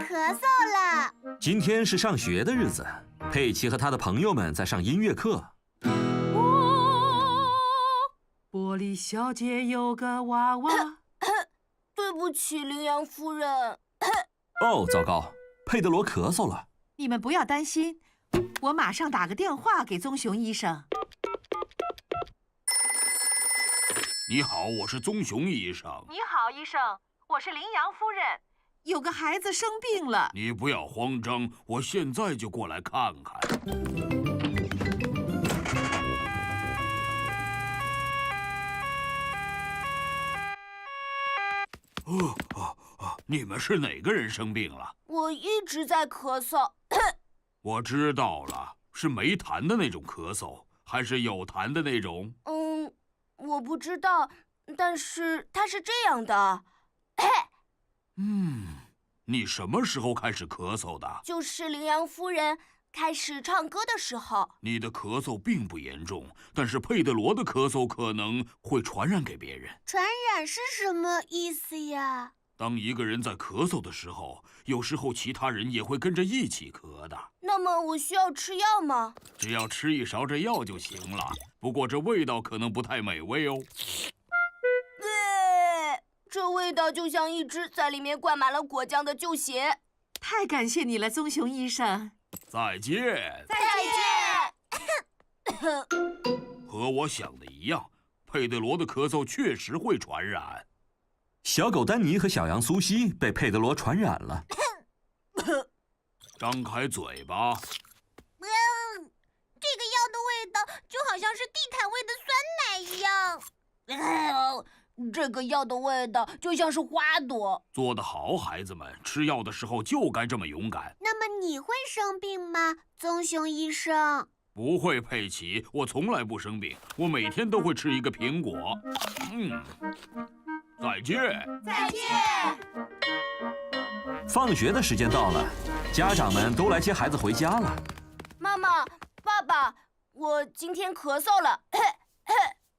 咳嗽了。今天是上学的日子，佩奇和他的朋友们在上音乐课。玻璃小姐有个娃娃。对不起，羚羊夫人。哦，糟糕，佩德罗咳嗽了。你们不要担心，我马上打个电话给棕熊医生。你好，我是棕熊医生。你好，医生，我是羚羊夫人。有个孩子生病了。你不要慌张，我现在就过来看看。你们是哪个人生病了？我一直在咳嗽。我知道了，是没痰的那种咳嗽，还是有痰的那种？我不知道，但是它是这样的。你什么时候开始咳嗽的？就是羚羊夫人开始唱歌的时候。你的咳嗽并不严重，但是佩德罗的咳嗽可能会传染给别人。传染是什么意思呀？当一个人在咳嗽的时候，有时候其他人也会跟着一起咳的。那么我需要吃药吗？只要吃一勺这药就行了。不过这味道可能不太美味哦。这味道就像一只在里面灌满了果酱的旧鞋。太感谢你了，棕熊医生。再见。再见。和我想的一样，佩德罗的咳嗽确实会传染。小狗丹尼和小羊苏西被佩德罗传染了。张开嘴巴。这个药的味道就好像是地毯味的酸奶一样。这个药的味道就像是花朵。做得好，孩子们，吃药的时候就该这么勇敢。那么你会生病吗，棕熊医生？不会，佩奇，我从来不生病，我每天都会吃一个苹果。再见。再见。放学的时间到了，家长们都来接孩子回家了。妈妈，爸爸，我今天咳嗽了。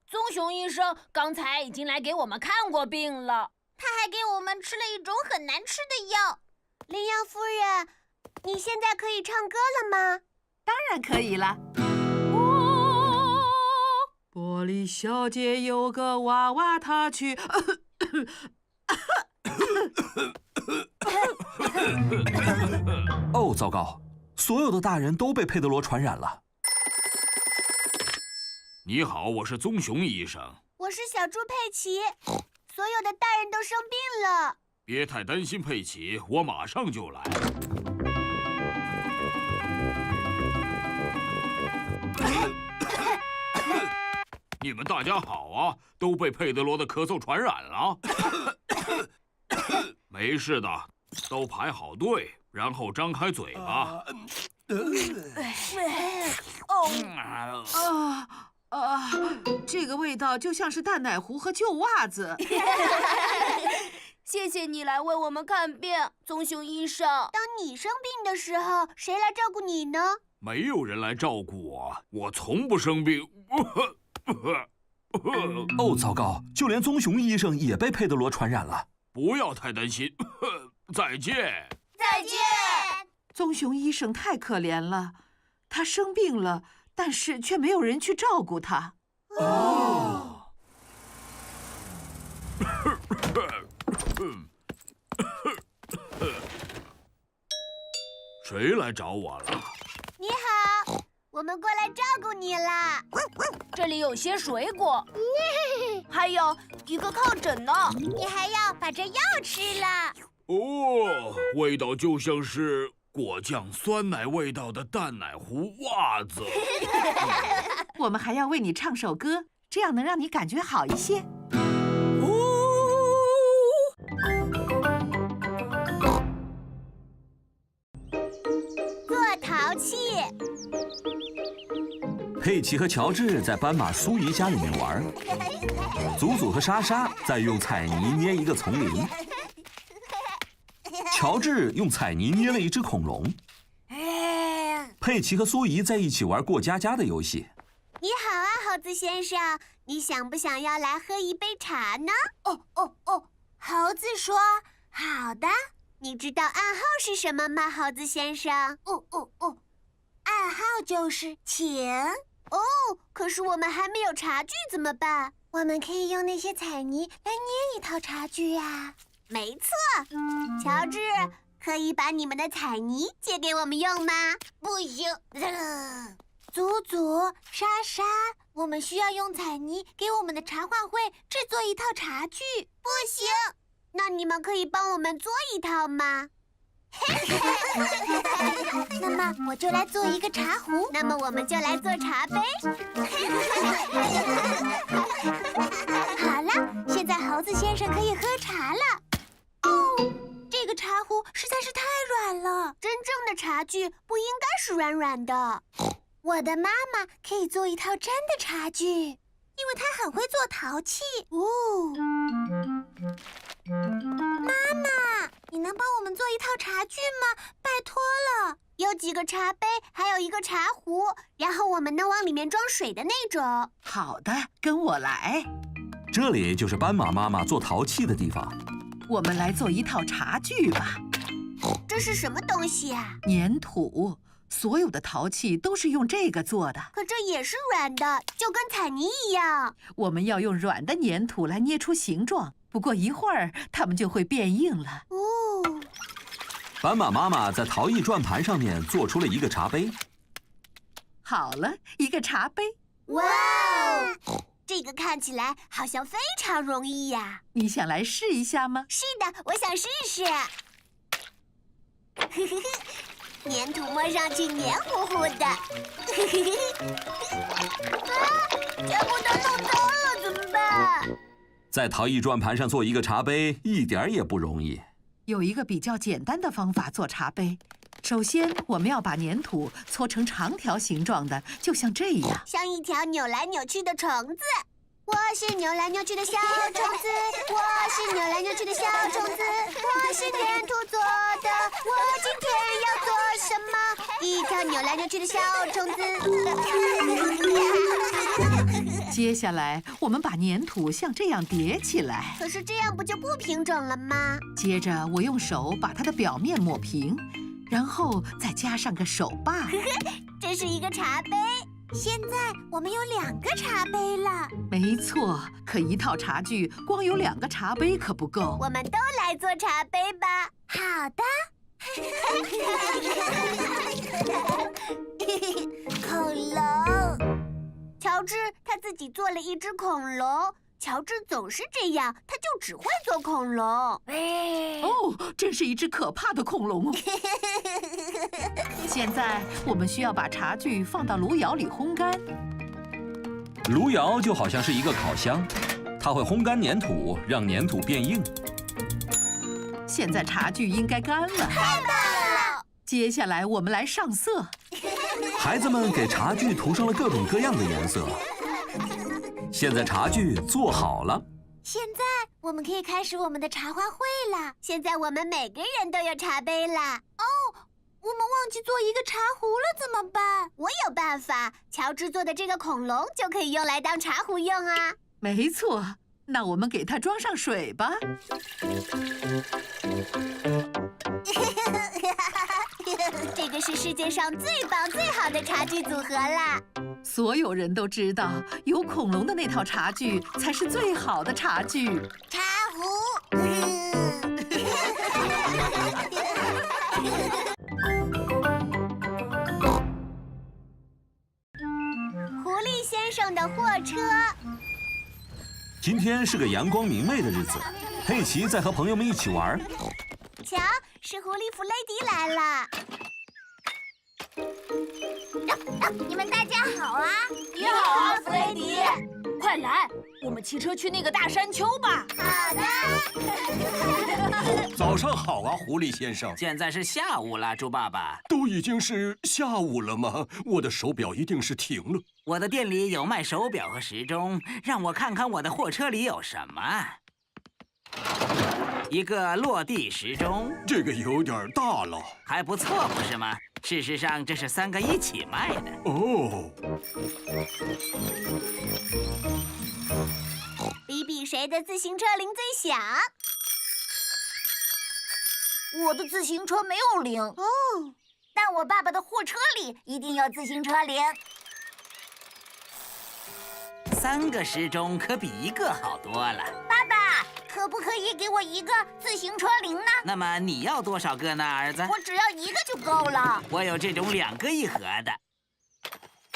棕熊医生刚才已经来给我们看过病了，他还给我们吃了一种很难吃的药。羚羊夫人，你现在可以唱歌了吗？当然可以了。玻璃小姐有个娃娃，她去。哦，糟糕，所有的大人都被佩德罗传染了。你好，我是棕熊医生。我是小猪佩奇，所有的大人都生病了。别太担心，佩奇，我马上就来。你们大家好啊，都被佩德罗的咳嗽传染了。没事的，都排好队，然后张开嘴巴。这个味道就像是淡奶糊和旧袜子。谢谢你来为我们看病，棕熊医生。当你生病的时候，谁来照顾你呢？没有人来照顾我，我从不生病。哦，糟糕，就连棕熊医生也被佩德罗传染了。不要太担心。再见。再见。棕熊医生太可怜了，他生病了，但是却没有人去照顾他。谁来找我了？你好，我们过来照顾你啦。这里有些水果，还有一个靠枕呢。你还要把这药吃了。哦，味道就像是果酱酸奶味道的淡奶糊袜子。我们还要为你唱首歌，这样能让你感觉好一些。做陶器。佩奇和乔治在斑马苏姨家里面玩，祖祖和莎莎在用彩泥捏一个丛林，乔治用彩泥捏了一只恐龙。佩奇和苏姨在一起玩过家家的游戏。你好啊，猴子先生，你想不想要来喝一杯茶呢？哦，猴子说好的。你知道暗号是什么吗，猴子先生？暗号就是请。哦，可是我们还没有茶具，怎么办？我们可以用那些彩泥来捏一套茶具啊。没错，乔治，可以把你们的彩泥借给我们用吗？不行。祖祖、莎莎，我们需要用彩泥给我们的茶话会制作一套茶具。不行，那你们可以帮我们做一套吗？那么我就来做一个茶壶，那么我们就来做茶杯。好了，现在猴子先生可以喝茶了。哦，这个茶壶实在是太软了，真正的茶具不应该是软软的。我的妈妈可以做一套真的茶具，因为她很会做陶器。妈妈，你能帮我们做一套茶具吗？拜托了。有几个茶杯，还有一个茶壶，然后我们能往里面装水的那种。好的，跟我来。这里就是斑马妈妈做陶器的地方。我们来做一套茶具吧。这是什么东西啊？粘土，所有的陶器都是用这个做的。可这也是软的，就跟彩泥一样。我们要用软的粘土来捏出形状，不过一会儿它们就会变硬了。斑马妈妈在陶艺转盘上面做出了一个茶杯。好了，一个茶杯。哇哦！这个看起来好像非常容易呀。你想来试一下吗？是的，我想试试。粘土摸上去黏糊糊的。全部都弄脏了，怎么办？在陶艺转盘上做一个茶杯，一点儿也不容易。有一个比较简单的方法做茶杯。首先，我们要把粘土搓成长条形状的，就像这样，像一条扭来扭去的虫子。我是扭来扭去的小虫子，我是扭来扭去的小虫子，我是粘土做的。我今天要做什么？一条扭来扭去的小虫子。接下来，我们把粘土像这样叠起来。可是这样不就不平整了吗？接着，我用手把它的表面抹平，然后再加上个手把。这是一个茶杯。现在我们有2个茶杯了。没错，可一套茶具光有2个茶杯可不够。我们都来做茶杯吧。好的。恐龙。乔治他自己做了一只恐龙。乔治总是这样，他就只会做恐龙。哦，真是一只可怕的恐龙。现在我们需要把茶具放到炉窑里烘干。炉窑就好像是一个烤箱，它会烘干粘土，让粘土变硬。现在茶具应该干了。太棒了！接下来我们来上色。孩子们给茶具涂上了各种各样的颜色。现在茶具做好了。现在我们可以开始我们的茶话会了。现在我们每个人都有茶杯了。哦，我们忘记做一个茶壶了，怎么办？我有办法，乔治做的这个恐龙就可以用来当茶壶用啊。没错，那我们给它装上水吧。这个是世界上最棒最好的茶具组合啦！所有人都知道，有恐龙的那套茶具才是最好的茶具。茶壶。狐狸先生的货车。今天是个阳光明媚的日子，佩奇在和朋友们一起玩。瞧，是狐狸弗雷迪来了。你们大家好啊！你好啊，弗雷迪！快来，我们骑车去那个大山丘吧。好的。早上好啊，狐狸先生。现在是下午了，猪爸爸。都已经是下午了吗？我的手表一定是停了。我的店里有卖手表和时钟，让我看看我的货车里有什么。一个落地时钟，这个有点大了。还不错，不是吗？事实上，这是3个一起卖的。哦。比谁的自行车铃最响。我的自行车没有铃。哦，但我爸爸的货车里一定有自行车铃。3个时钟可比1个好多了。爸爸，可不可以给我一个自行车铃呢？那么你要多少个呢，儿子？我只要一个就够了。我有这种2个1盒的。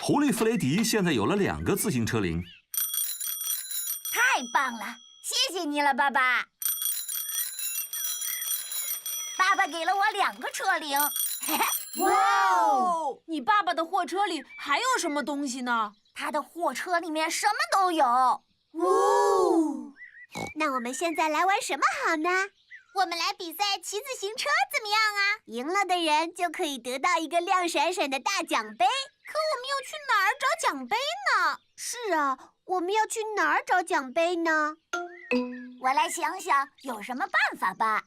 狐狸弗雷迪现在有了2个自行车铃。太棒了，谢谢你了，爸爸。爸爸给了我2个车铃。哇哦！你爸爸的货车里还有什么东西呢？他的货车里面什么都有。哦，那我们现在来玩什么好呢？我们来比赛骑自行车怎么样啊？赢了的人就可以得到一个亮闪闪的大奖杯。可我们要去哪儿找奖杯呢？是啊，我们要去哪儿找奖杯呢？我来想想有什么办法吧。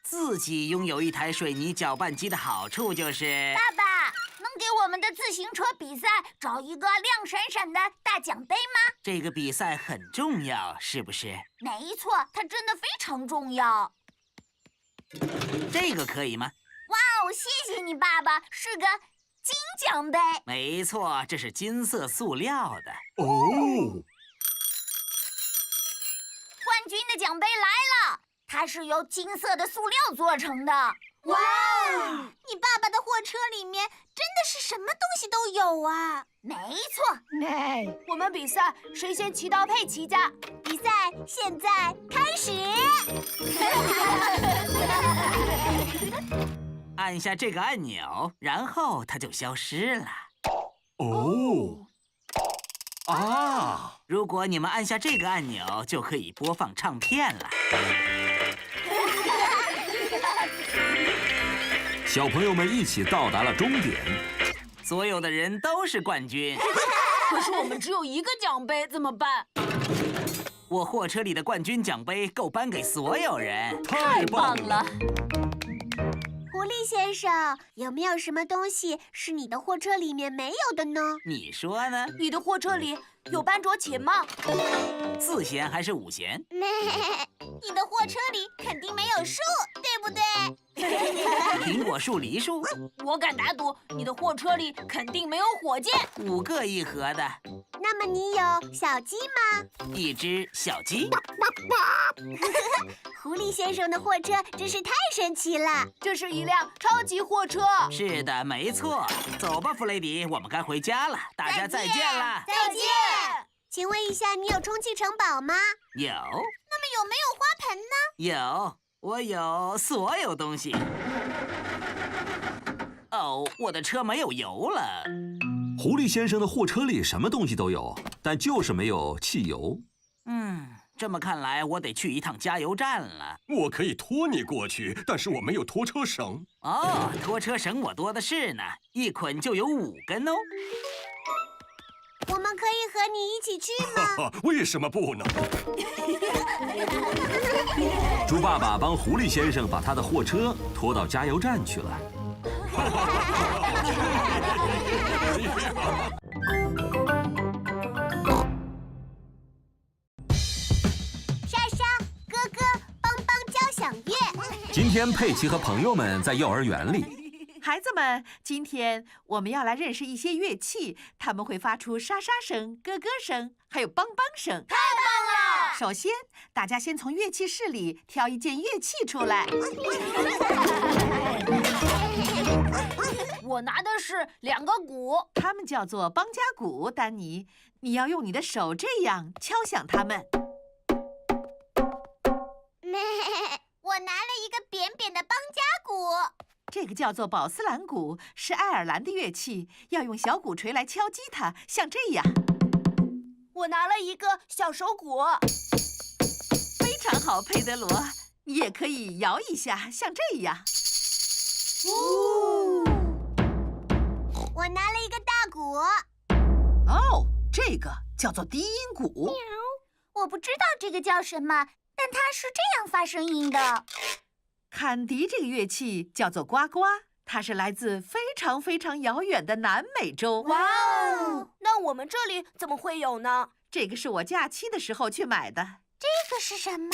自己拥有一台水泥搅拌机的好处就是……爸爸，能给我们的自行车比赛找一个亮闪闪的大奖杯吗？这个比赛很重要，是不是？没错，它真的非常重要。这个可以吗？哇哦，谢谢你，爸爸，是个金奖杯。没错，这是金色塑料的。哦，冠军的奖杯来了。它是由金色的塑料做成的。哇！你爸爸的货车里面真的是什么东西都有啊！没错。我们比赛谁先骑到佩奇家。比赛现在开始。按下这个按钮，然后它就消失了。哦，啊！如果你们按下这个按钮，就可以播放唱片了。小朋友们一起到达了终点，所有的人都是冠军。可是我们只有1个奖杯，怎么办？我货车里的冠军奖杯够颁给所有人。太棒了！狐狸先生，有没有什么东西是你的货车里面没有的呢？你说呢？你的货车里有班卓琴吗？4弦还是5弦？你的货车里肯定没有树，对不对？苹果树、梨树。我敢打赌，你的货车里肯定没有火箭。5个1盒的。那么你有小鸡吗？1只小鸡。狐狸先生的货车真是太神奇了，这是一辆超级货车。是的，没错。走吧，弗雷迪，我们该回家了。大家再见了。再见。请问一下，你有充气城堡吗？有。那么有没有花盆呢？有，我有所有东西。哦，我的车没有油了。狐狸先生的货车里什么东西都有，但就是没有汽油。这么看来，我得去一趟加油站了。我可以拖你过去，但是我没有拖车绳。哦，拖车绳我多的是呢，一捆就有5根哦。我们可以和你一起去吗？为什么不呢？猪爸爸帮狐狸先生把他的货车拖到加油站去了。莎莎、哥哥，邦邦交响乐。今天佩奇和朋友们在幼儿园里。孩子们，今天我们要来认识一些乐器，它们会发出沙沙声、咯咯声，还有梆梆声。太棒了！首先，大家先从乐器室里挑一件乐器出来。我拿的是2个鼓，它们叫做邦加鼓。丹尼，你要用你的手这样敲响它们。我拿了一个扁扁的邦加鼓。这个叫做宝斯兰鼓，是爱尔兰的乐器，要用小鼓槌来敲击它，像这样。我拿了一个小手鼓，非常好，佩德罗，你也可以摇一下，像这样。我拿了一个大鼓。哦，这个叫做低音鼓。我不知道这个叫什么，但它是这样发声音的。坎笛这个乐器叫做呱呱，它是来自非常非常遥远的南美洲。哇哦！那我们这里怎么会有呢？这个是我假期的时候去买的。这个是什么？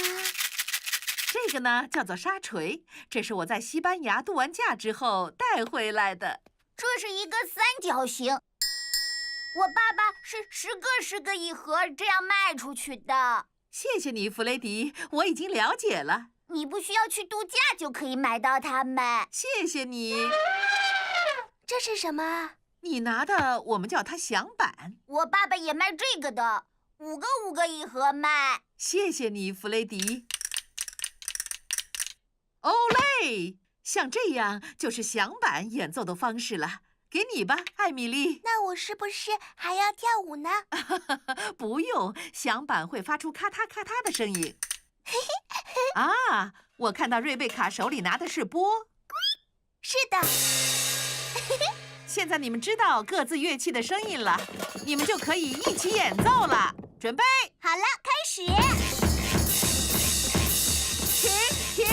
这个呢叫做沙锤，这是我在西班牙度完假之后带回来的。这是一个三角形，我爸爸是10个一盒这样卖出去的。谢谢你，弗雷迪，我已经了解了。你不需要去度假就可以买到它们。谢谢你。这是什么？你拿的我们叫它响板。我爸爸也卖这个的，5个一盒卖。谢谢你，弗雷迪。欧嘞，像这样就是响板演奏的方式了。给你吧，艾米丽。那我是不是还要跳舞呢？不用，响板会发出咔嗒咔嗒的声音。啊，我看到瑞贝卡手里拿的是钵。是的。现在你们知道各自乐器的声音了，你们就可以一起演奏了。准备好了，开始。停！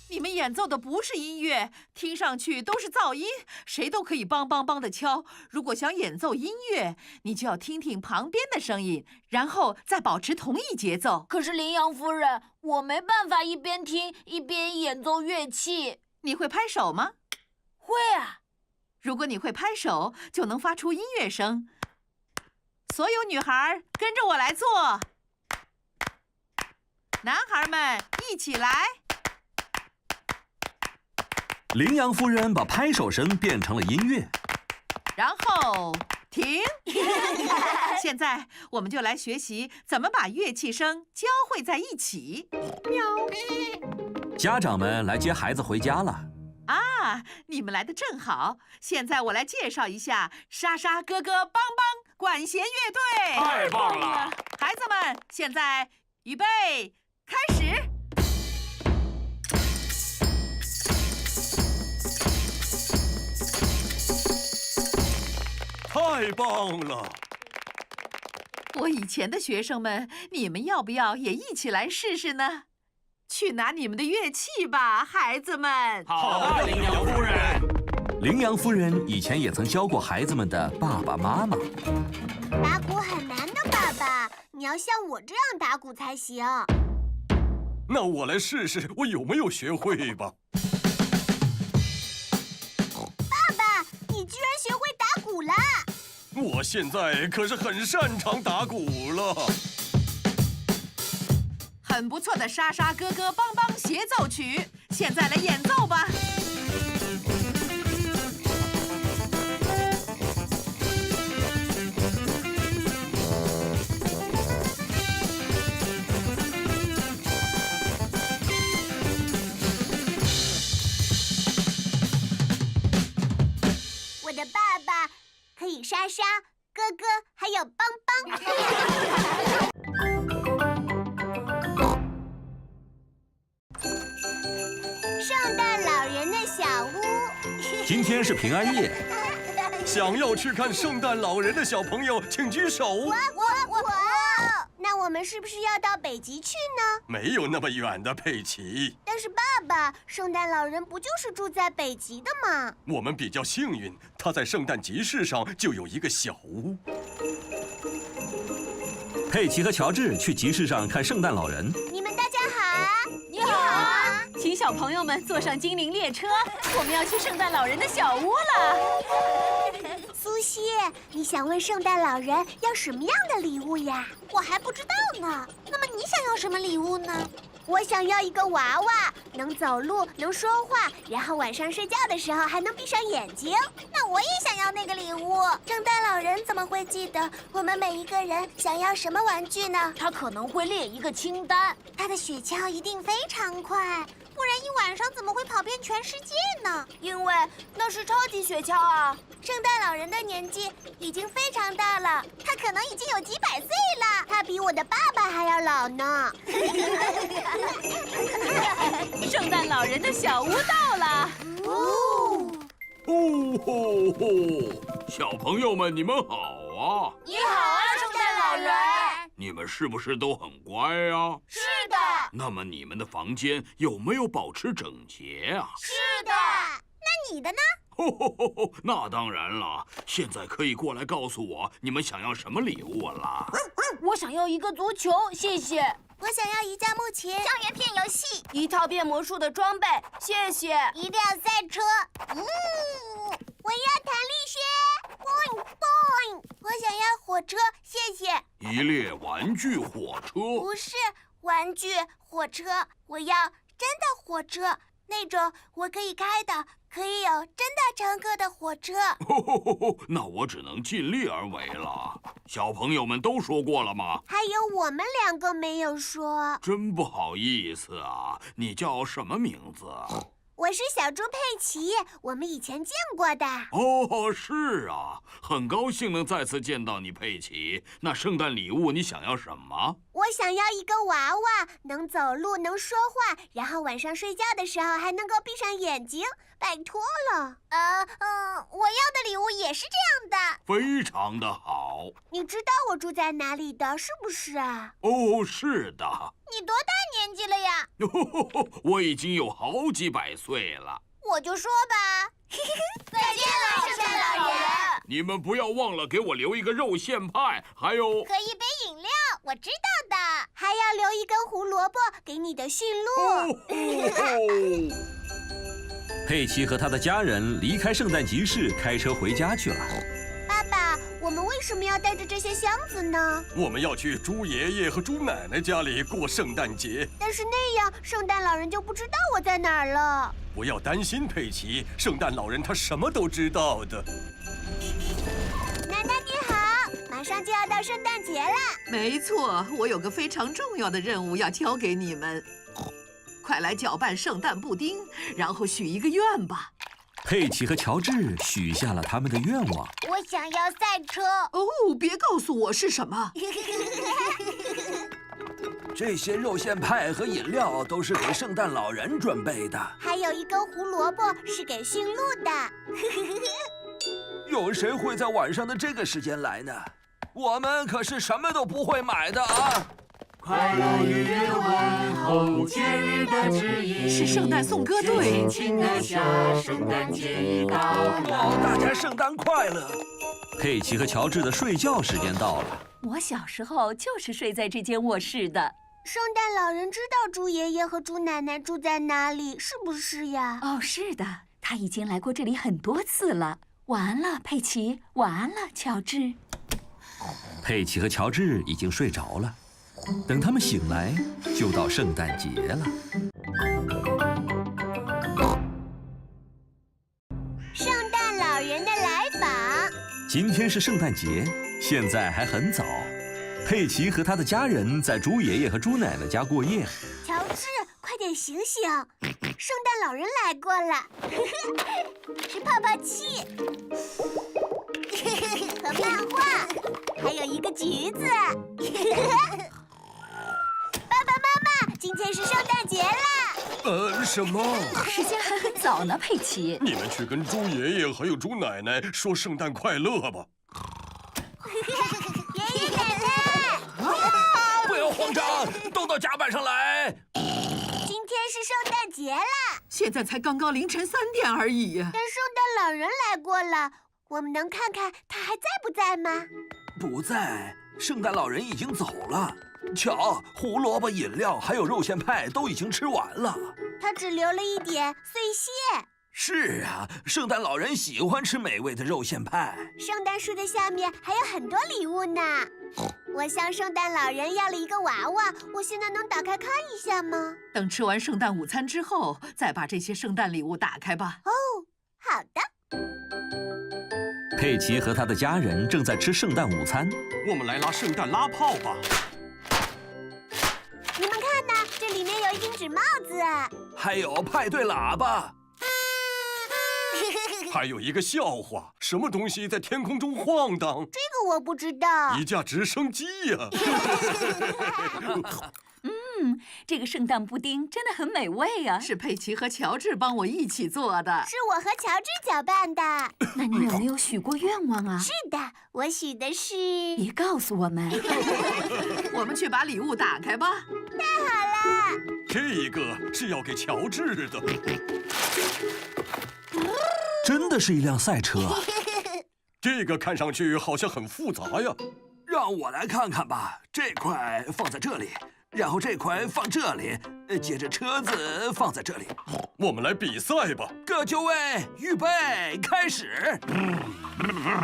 你们演奏的不是音乐，听上去都是噪音，谁都可以梆梆梆的敲。如果想演奏音乐，你就要听听旁边的声音，然后再保持同一节奏。可是羚羊夫人，我没办法一边听一边演奏乐器。你会拍手吗？会啊。如果你会拍手，就能发出音乐声。所有女孩跟着我来做，男孩们一起来。羚羊夫人把拍手声变成了音乐，然后停。现在我们就来学习怎么把乐器声交汇在一起。喵。家长们来接孩子回家了。啊，你们来的正好。现在我来介绍一下莎莎哥哥帮帮管弦乐队。太棒了！孩子们，现在预备，开始。太棒了！我以前的学生们，你们要不要也一起来试试呢？去拿你们的乐器吧，孩子们。好的，羚羊夫人。羚羊夫人以前也曾教过孩子们的爸爸妈妈。打鼓很难的，爸爸，你要像我这样打鼓才行。那我来试试，我有没有学会吧？爸爸，你居然学会打鼓了！我现在可是很擅长打鼓了。很不错的莎莎哥哥帮帮协奏曲，现在来演奏吧。我的爸爸可以莎莎、哥哥还有帮帮。圣诞老人的小屋。今天是平安夜，想要去看圣诞老人的小朋友，请举手。我，那我们是不是要到北极去呢？没有那么远的，佩奇。但是爸爸，圣诞老人不就是住在北极的吗？我们比较幸运，他在圣诞集市上就有一个小屋。佩奇和乔治去集市上看圣诞老人。你们大家好。你好，请小朋友们坐上精灵列车，我们要去圣诞老人的小屋了。苏西，你想问圣诞老人要什么样的礼物呀？我还不知道呢。那么你想要什么礼物呢？我想要一个娃娃，能走路，能说话，然后晚上睡觉的时候还能闭上眼睛。那我也想要那个礼物。圣诞老人怎么会记得我们每一个人想要什么玩具呢？他可能会列一个清单。他的雪橇一定非常快，不然一晚上怎么会跑遍全世界呢？因为那是超级雪橇啊！圣诞老人的年纪已经非常大了，他可能已经有几百岁了。他比我的爸爸还要老呢。圣诞老人的小屋到了。哦吼吼！小朋友们，你们好啊！你好啊，圣诞老人。你们是不是都很乖啊？是的。那么你们的房间有没有保持整洁啊？是的。那你的呢？吼吼吼吼！那当然了。现在可以过来告诉我你们想要什么礼物了。我想要一个足球，谢谢。我想要一架木琴，校园片游戏，一套变魔术的装备，谢谢。一辆赛车。我要弹力靴。boing boing。我想要火车，谢谢。一列玩具火车。不是玩具火车，我要真的火车，那种我可以开的，可以有真的乘客的火车。那我只能尽力而为了。小朋友们都说过了吗？还有我们2个没有说。真不好意思啊，你叫什么名字？我是小猪佩奇，我们以前见过的。哦，是啊，很高兴能再次见到你，佩奇。那圣诞礼物你想要什么？我想要一个娃娃，能走路，能说话，然后晚上睡觉的时候还能够闭上眼睛。拜托了。我要的礼物也是这样的。非常的好。你知道我住在哪里的，是不是啊？哦，是的。你多大年纪了呀？我已经有好几百岁了。我就说吧。再见了，圣诞老人。你们不要忘了给我留一个肉馅派，还有和一杯饮料，我知道的。还要留一根胡萝卜给你的驯鹿。佩奇和他的家人离开圣诞集市，开车回家去了。爸爸，我们为什么要带着这些箱子呢？我们要去猪爷爷和猪奶奶家里过圣诞节。但是那样，圣诞老人就不知道我在哪儿了。不要担心，佩奇，圣诞老人他什么都知道的。奶奶你好，马上就要到圣诞节了。没错，我有个非常重要的任务要交给你们。快来搅拌圣诞布丁，然后许一个愿吧。佩奇和乔治许下了他们的愿望。我想要赛车。哦，别告诉我是什么。这些肉馅派和饮料都是给圣诞老人准备的。还有一根胡萝卜是给驯鹿的。有谁会在晚上的这个时间来呢？我们可是什么都不会买的啊！快乐愉悦的问候，节日的指引，是圣诞颂歌队。轻轻地下，圣诞节已到了。大家圣诞快乐！佩奇和乔治的睡觉时间到了。我小时候就是睡在这间卧室的。圣诞老人知道猪爷爷和猪奶奶住在哪里，是不是呀？哦，是的，他已经来过这里很多次了。晚安了，佩奇。晚安了，乔治。佩奇和乔治已经睡着了。等他们醒来，就到圣诞节了。圣诞老人的来访。今天是圣诞节，现在还很早。佩奇和他的家人在猪爷爷和猪奶奶家过夜。乔治，快点醒醒！圣诞老人来过了，是泡泡器，和漫画，还有一个橘子。爸爸妈妈，今天是圣诞节啦！什么？时间还很早呢，佩奇。你们去跟猪爷爷还有猪奶奶说圣诞快乐吧。爷爷奶奶，不要慌张，都到甲板上来。今天是圣诞节啦！现在才刚刚凌晨3点而已。但圣诞老人来过了，我们能看看他还在不在吗？不在，圣诞老人已经走了。瞧，胡萝卜、饮料还有肉馅派都已经吃完了。他只留了一点碎屑。是啊，圣诞老人喜欢吃美味的肉馅派。圣诞树的下面还有很多礼物呢。我向圣诞老人要了一个娃娃，我现在能打开看一下吗？等吃完圣诞午餐之后，再把这些圣诞礼物打开吧。哦，好的。佩奇和他的家人正在吃圣诞午餐。我们来拉圣诞拉炮吧。你们看呐，这里面有一顶纸帽子，还有派对喇叭。还有一个笑话，什么东西在天空中晃荡？这个我不知道。一架直升机呀！这个圣诞布丁真的很美味啊！是佩奇和乔治帮我一起做的。是我和乔治搅拌的。那你有没有许过愿望啊？是的，我许的是……别告诉我们。我们去把礼物打开吧。太好了！这个是要给乔治的。真的是一辆赛车啊！这个看上去好像很复杂呀。让我来看看吧，这块放在这里，然后这块放这里，接着车子放在这里。我们来比赛吧！各就位，预备，开始！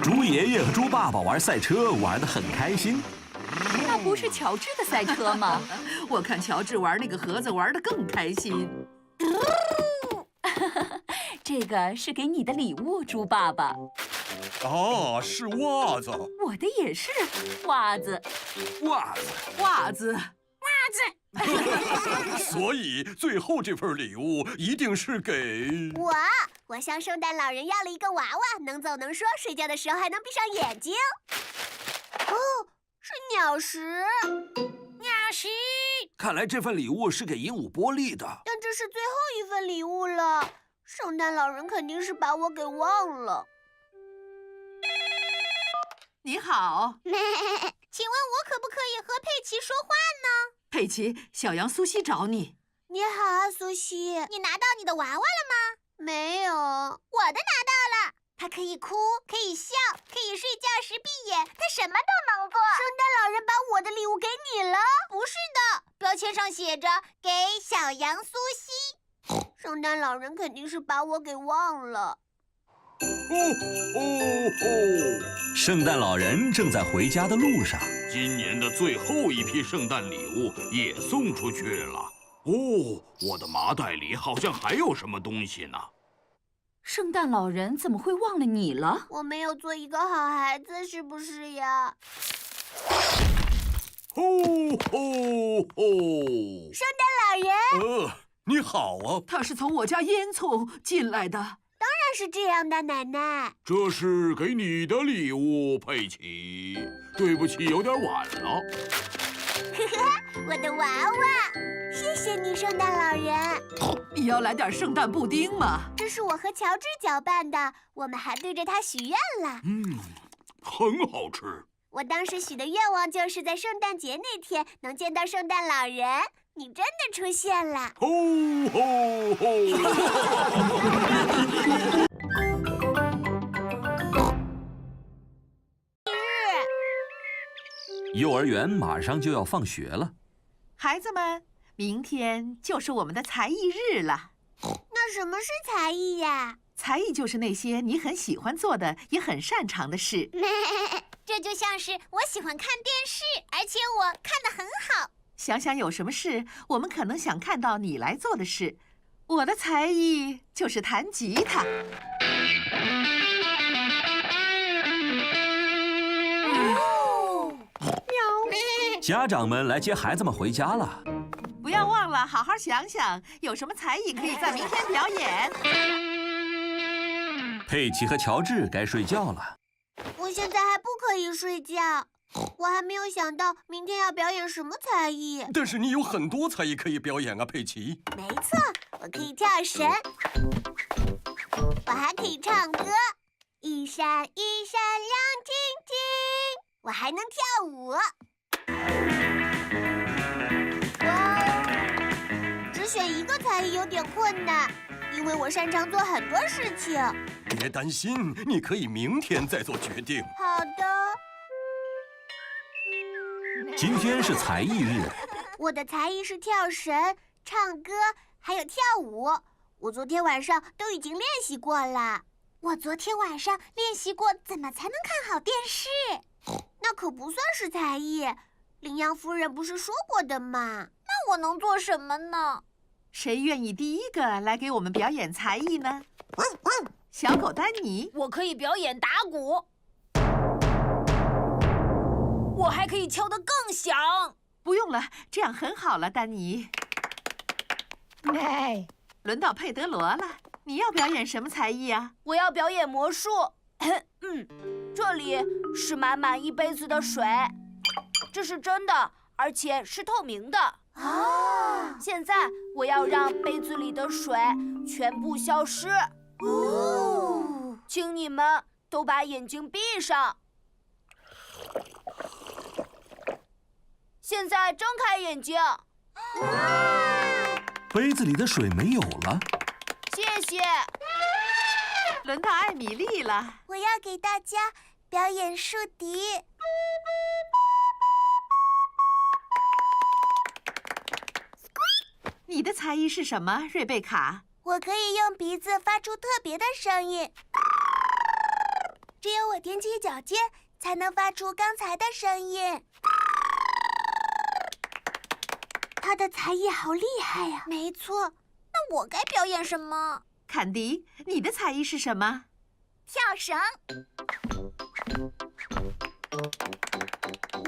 猪爷爷和猪爸爸玩赛车，玩得很开心。那不是乔治的赛车吗？我看乔治玩那个盒子玩得更开心。这个是给你的礼物，猪爸爸。啊，是袜子。我的也是袜子。袜子，袜子。所以最后这份礼物一定是给我向圣诞老人要了一个娃娃，能走能说，睡觉的时候还能闭上眼睛。哦，是鸟食。鸟食。看来这份礼物是给鹦鹉波利的。但这是最后一份礼物了，圣诞老人肯定是把我给忘了。你好，请问我可不可以和佩奇说话呢？佩奇，小羊苏西找你。你好啊，苏西。你拿到你的娃娃了吗？没有。我的拿到了。它可以哭，可以笑，可以睡觉时闭眼，它什么都能做。圣诞老人把我的礼物给你了？不是的，标签上写着给小羊苏西。圣诞老人肯定是把我给忘了。圣诞老人正在回家的路上。今年的最后一批圣诞礼物也送出去了。哦，我的麻袋里好像还有什么东西呢。圣诞老人怎么会忘了你了？我没有做一个好孩子，是不是呀？吼吼吼！圣诞老人，你好啊！他是从我家烟囱进来的。当然是这样的，奶奶。这是给你的礼物，佩奇。对不起，有点晚了。我的娃娃，谢谢你，圣诞老人。你要来点圣诞布丁吗？这是我和乔治搅拌的，我们还对着它许愿了。很好吃。我当时许的愿望就是在圣诞节那天能见到圣诞老人。你真的出现了！吼吼吼！幼儿园马上就要放学了，孩子们，明天就是我们的才艺日了。那什么是才艺呀？才艺就是那些你很喜欢做的，也很擅长的事。这就像是我喜欢看电视，而且我看得很好。想想有什么事，我们可能想看到你来做的事。我的才艺就是弹吉他。家长们来接孩子们回家了。不要忘了好好想想，有什么才艺可以在明天表演。佩奇和乔治该睡觉了。我现在还不可以睡觉。我还没有想到明天要表演什么才艺。但是你有很多才艺可以表演啊，佩奇。没错，我可以跳绳，我还可以唱歌，一闪一闪亮晶晶。我还能跳舞。哇，只选一个才艺有点困难，因为我擅长做很多事情。别担心，你可以明天再做决定。好的。今天是才艺日，我的才艺是跳绳、唱歌，还有跳舞。我昨天晚上都已经练习过了。我昨天晚上练习过怎么才能看好电视。那可不算是才艺，羚羊夫人不是说过的吗？那我能做什么呢？谁愿意第一个来给我们表演才艺呢？小狗丹尼，我可以表演打鼓。我还可以敲得更响。不用了，这样很好了，丹尼。轮到佩德罗了，你要表演什么才艺啊？我要表演魔术。这里是满满一杯子的水，这是真的，而且是透明的。啊！现在我要让杯子里的水全部消失。请你们都把眼睛闭上。现在睁开眼睛。杯子里的水没有了。谢谢。轮到艾米丽了，我要给大家表演竖笛。你的才艺是什么，瑞贝卡？我可以用鼻子发出特别的声音，只有我踮起脚尖才能发出刚才的声音。他的才艺好厉害呀！没错，那我该表演什么？坎迪，你的才艺是什么？跳绳。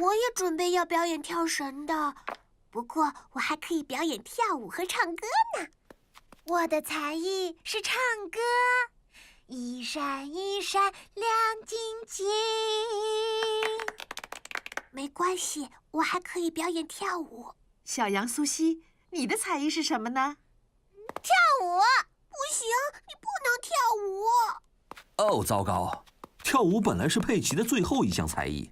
我也准备要表演跳绳的，不过我还可以表演跳舞和唱歌呢。我的才艺是唱歌，一闪一闪亮晶晶。没关系，我还可以表演跳舞。小羊苏西，你的才艺是什么呢？跳舞。不行，你不能跳舞。哦，糟糕！跳舞本来是佩奇的最后一项才艺。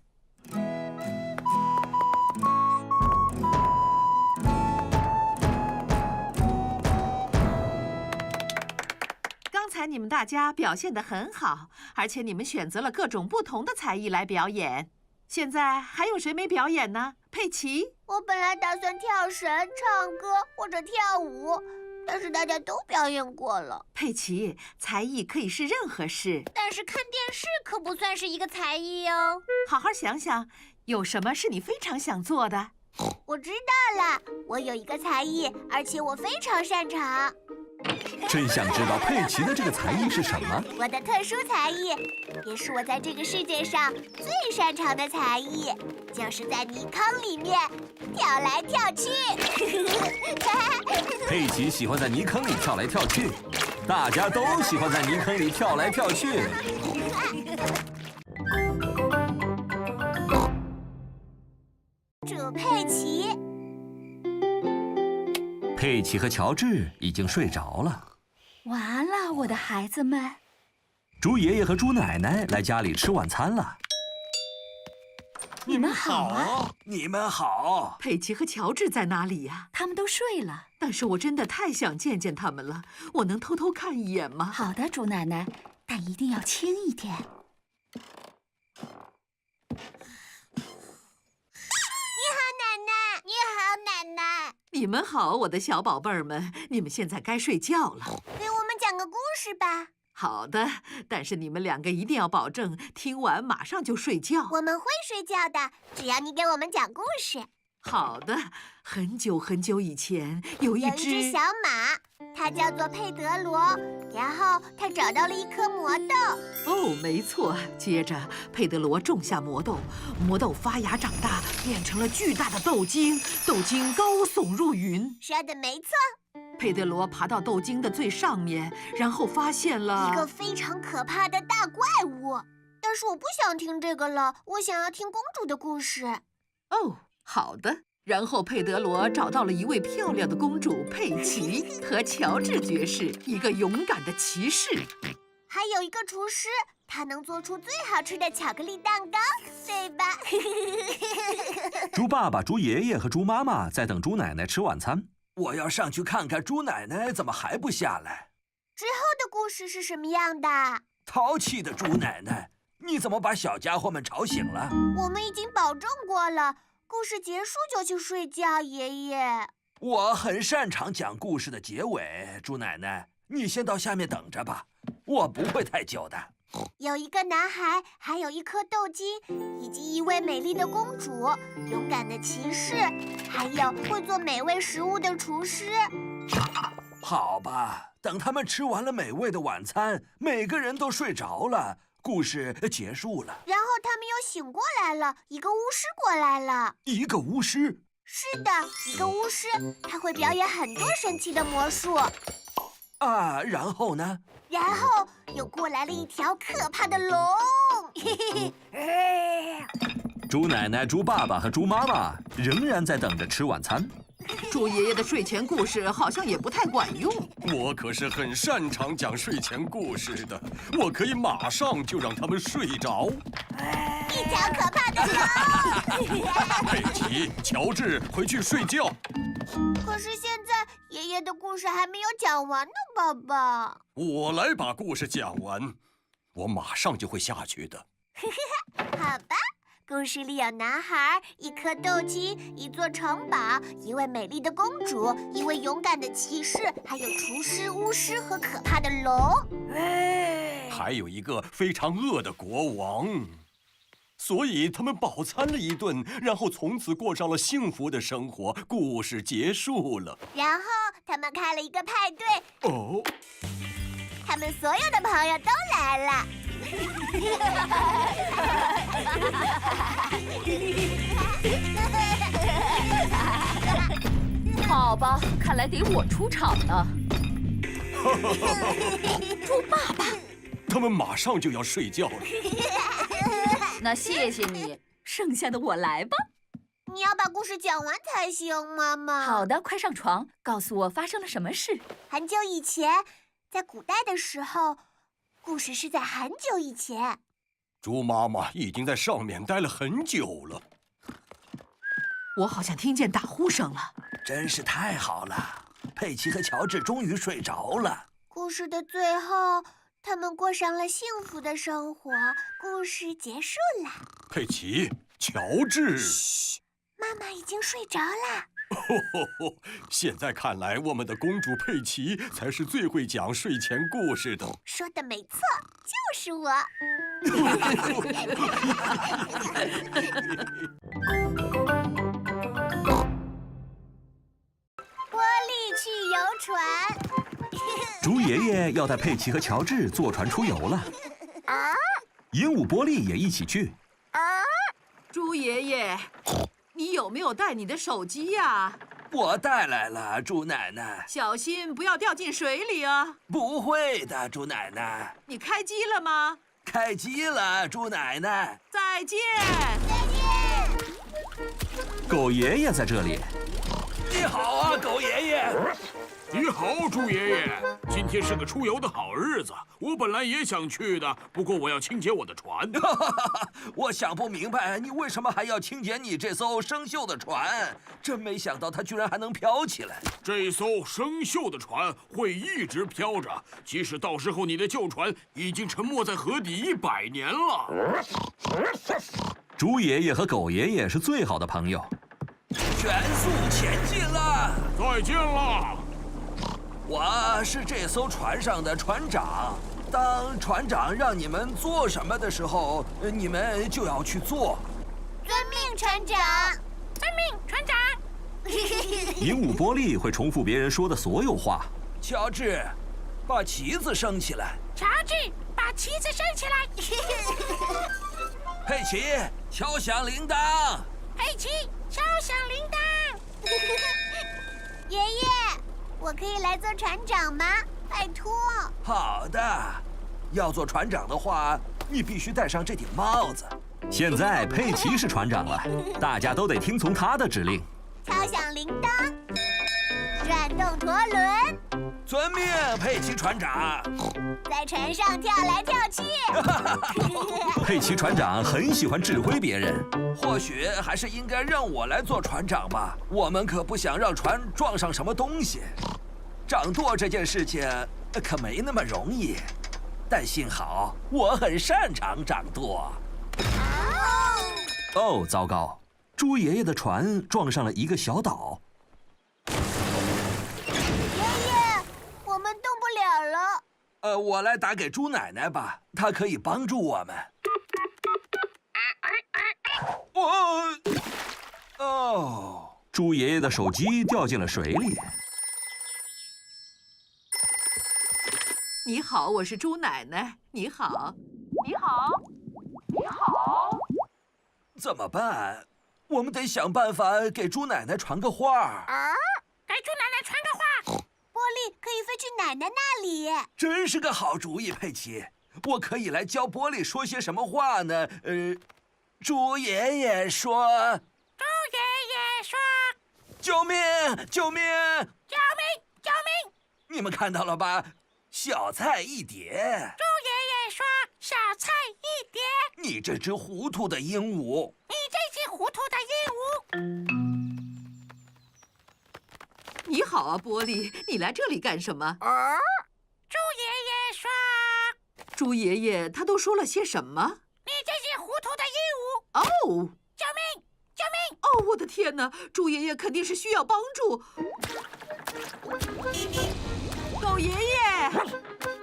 刚才你们大家表现得很好，而且你们选择了各种不同的才艺来表演。现在还有谁没表演呢？佩奇？我本来打算跳绳、唱歌或者跳舞，但是大家都表演过了。佩奇，才艺可以是任何事，但是看电视可不算是一个才艺哦。好好想想，有什么是你非常想做的？我知道了，我有一个才艺，而且我非常擅长。真想知道佩奇的这个才艺是什么？我的特殊才艺，也是我在这个世界上最擅长的才艺，就是在泥坑里面跳来跳去。佩奇喜欢在泥坑里跳来跳去，大家都喜欢在泥坑里跳来跳去。主佩奇。佩奇和乔治已经睡着了。完了，我的孩子们。猪爷爷和猪奶奶来家里吃晚餐了。你们好啊！你们好。佩奇和乔治在哪里呀？他们都睡了。但是我真的太想见见他们了，我能偷偷看一眼吗？好的，猪奶奶，但一定要轻一点。你好，奶奶。你们好，我的小宝贝儿们，你们现在该睡觉了。给我们讲个故事吧。好的，但是你们两个一定要保证听完马上就睡觉。我们会睡觉的，只要你给我们讲故事。好的，很久很久以前，有一只小马，它叫做佩德罗，然后它找到了一颗魔豆。哦，没错。接着，佩德罗种下魔豆，魔豆发芽长大，变成了巨大的豆茎，豆茎高耸入云。说的没错。佩德罗爬到豆茎的最上面，然后发现了一个非常可怕的大怪物。但是我不想听这个了，我想要听公主的故事。哦，好的。然后佩德罗找到了一位漂亮的公主佩奇和乔治爵士，一个勇敢的骑士，还有一个厨师，他能做出最好吃的巧克力蛋糕，对吧？猪爸爸、猪爷爷和猪妈妈在等猪奶奶吃晚餐。我要上去看看猪奶奶怎么还不下来。之后的故事是什么样的？淘气的猪奶奶，你怎么把小家伙们吵醒了？我们已经保证过了，故事结束就去睡觉，爷爷。我很擅长讲故事的结尾，猪奶奶，你先到下面等着吧，我不会太久的。有一个男孩，还有一颗豆茎，以及一位美丽的公主，勇敢的骑士，还有会做美味食物的厨师。好吧，等他们吃完了美味的晚餐，每个人都睡着了，故事结束了。然后他们又醒过来了，一个巫师过来了。一个巫师？是的，一个巫师，他会表演很多神奇的魔术。啊，然后呢？然后又过来了一条可怕的龙。猪奶奶、猪爸爸和猪妈妈仍然在等着吃晚餐。猪爷爷的睡前故事好像也不太管用。我可是很擅长讲睡前故事的，我可以马上就让他们睡着。一条可怕的龙。佩奇、乔治，回去睡觉。可是现在爷爷的故事还没有讲完呢，爸爸。我来把故事讲完，我马上就会下去的。好吧，故事里有男孩、一颗豆萁、一座城堡、一位美丽的公主、一位勇敢的骑士，还有厨师、巫师和可怕的龙。还有一个非常饿的国王。所以他们饱餐了一顿，然后从此过上了幸福的生活。故事结束了。然后他们开了一个派对。哦，他们所有的朋友都来了。好吧，看来得我出场了。猪爸爸，他们马上就要睡觉了。那谢谢你，剩下的我来吧。你要把故事讲完才行，妈妈。好的，快上床，告诉我发生了什么事。很久以前，在古代的时候，故事是在很久以前。猪妈妈已经在上面待了很久了。我好像听见打呼声了。真是太好了，佩奇和乔治终于睡着了。故事的最后，他们过上了幸福的生活。故事结束了。佩奇，乔治。嘘，妈妈已经睡着了。现在看来，我们的公主佩奇才是最会讲睡前故事的。说的没错，就是我。玻璃去游船。猪爷爷要带佩奇和乔治坐船出游了。鹦鹉波利也一起去。猪爷爷，你有没有带你的手机呀？我带来了，猪奶奶。小心不要掉进水里啊！不会的，猪奶奶。你开机了吗？开机了，猪奶奶。再见。再见。狗爷爷在这里。你好啊，狗爷爷。你好，猪爷爷。今天是个出游的好日子，我本来也想去的，不过我要清洁我的船。我想不明白，你为什么还要清洁你这艘生锈的船？真没想到它居然还能飘起来。这艘生锈的船会一直飘着，即使到时候你的旧船已经沉没在河底100年了。猪爷爷和狗爷爷是最好的朋友。全速前进了！再见了！我是这艘船上的船长。当船长让你们做什么的时候，你们就要去做。遵命，船长。遵命，船长。鹦鹉波利会重复别人说的所有话。乔治，把旗子升起来。乔治，把旗子升起来。佩奇，敲响铃铛。佩奇，敲响铃铛。爷爷，我可以来做船长吗？拜托。好的，要做船长的话，你必须戴上这顶帽子。现在佩奇是船长了，大家都得听从他的指令。敲响铃铛，转动舵轮。遵命，佩奇船长。在船上跳来跳去。佩奇船长很喜欢指挥别人。或许还是应该让我来做船长吧。我们可不想让船撞上什么东西。掌舵这件事情可没那么容易，但幸好我很擅长掌舵。哦，糟糕！猪爷爷的船撞上了一个小岛。爷爷，我们动不了了。我来打给猪奶奶吧，她可以帮助我们。哦，猪爷爷的手机掉进了水里。你好，我是猪奶奶。你好。你好，你好。怎么办？我们得想办法给猪奶奶传个话。给猪奶奶传个话。玻璃可以飞去奶奶那里。真是个好主意，佩奇。我可以来教玻璃说些什么话呢？猪爷爷说。猪爷爷说。救命！救命！救命！救命！你们看到了吧？小菜一碟。猪爷爷说：“小菜一碟。”你这只糊涂的鹦鹉！你这只糊涂的鹦鹉！你好啊，玻璃，你来这里干什么？猪爷爷说：“猪爷爷他都说了些什么？”你这只糊涂的鹦鹉！哦，哦，救命！救命！哦，我的天哪！猪爷爷肯定是需要帮助。狗爷爷，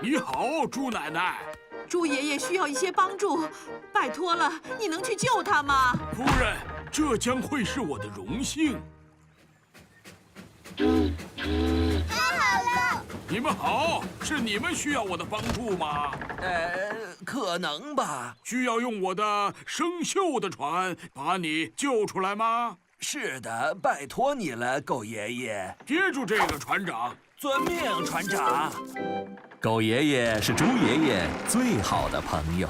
你好，猪奶奶。猪爷爷需要一些帮助，拜托了，你能去救他吗？夫人，这将会是我的荣幸。太好了！你们好，是你们需要我的帮助吗？可能吧。需要用我的生锈的船把你救出来吗？是的，拜托你了，狗爷爷。接住这个，船长。遵命，船长。狗爷爷是猪爷爷最好的朋友。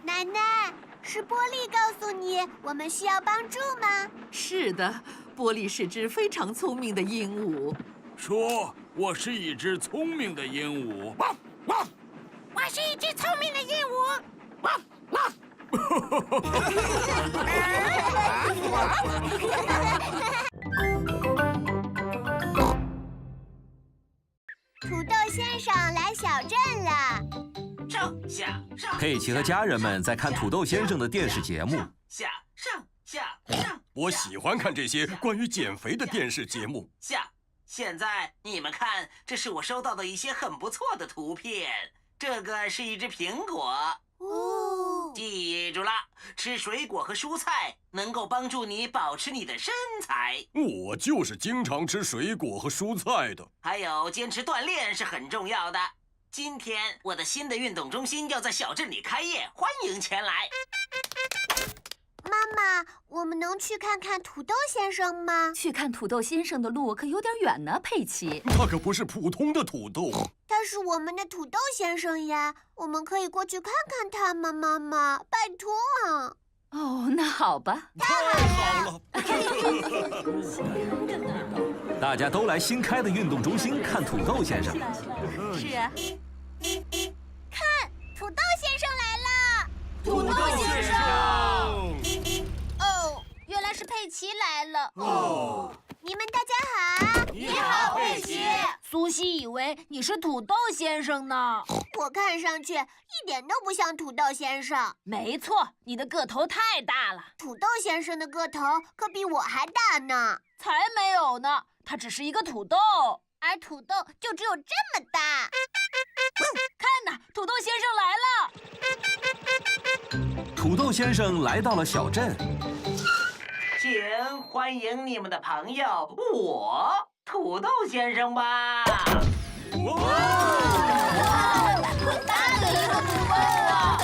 奶奶，是波利告诉你我们需要帮助吗？是的，波利是只非常聪明的鹦鹉。说，我是一只聪明的鹦鹉。我是一只聪明的鹦鹉。土豆先生来小镇了。上下上。佩奇和家人们在看土豆先生的电视节目。下上下上。我喜欢看这些关于减肥的电视节目。现在你们看，这是我收到的一些很不错的图片。这个是一只苹果。哦，记住了，吃水果和蔬菜能够帮助你保持你的身材。我就是经常吃水果和蔬菜的。还有，坚持锻炼是很重要的。今天我的新的运动中心要在小镇里开业，欢迎前来。妈妈，我们能去看看土豆先生吗？去看土豆先生的路可有点远呢，佩奇。他可不是普通的土豆。他是我们的土豆先生呀，我们可以过去看看他吗？妈妈，拜托啊！哦，那好吧。太好了！大家都来新开的运动中心看土豆先生。是啊。看，土豆先生来了！土豆先生！哦，原来是佩奇来了。哦，你们大家好。你好，佩奇。苏西以为你是土豆先生呢。我看上去一点都不像土豆先生。没错，你的个头太大了。土豆先生的个头可比我还大呢。才没有呢，他只是一个土豆，而土豆就只有这么大。看呐，土豆先生来了。土豆先生来到了小镇。请欢迎你们的朋友，我土豆先生吧。大的一个土豆啊！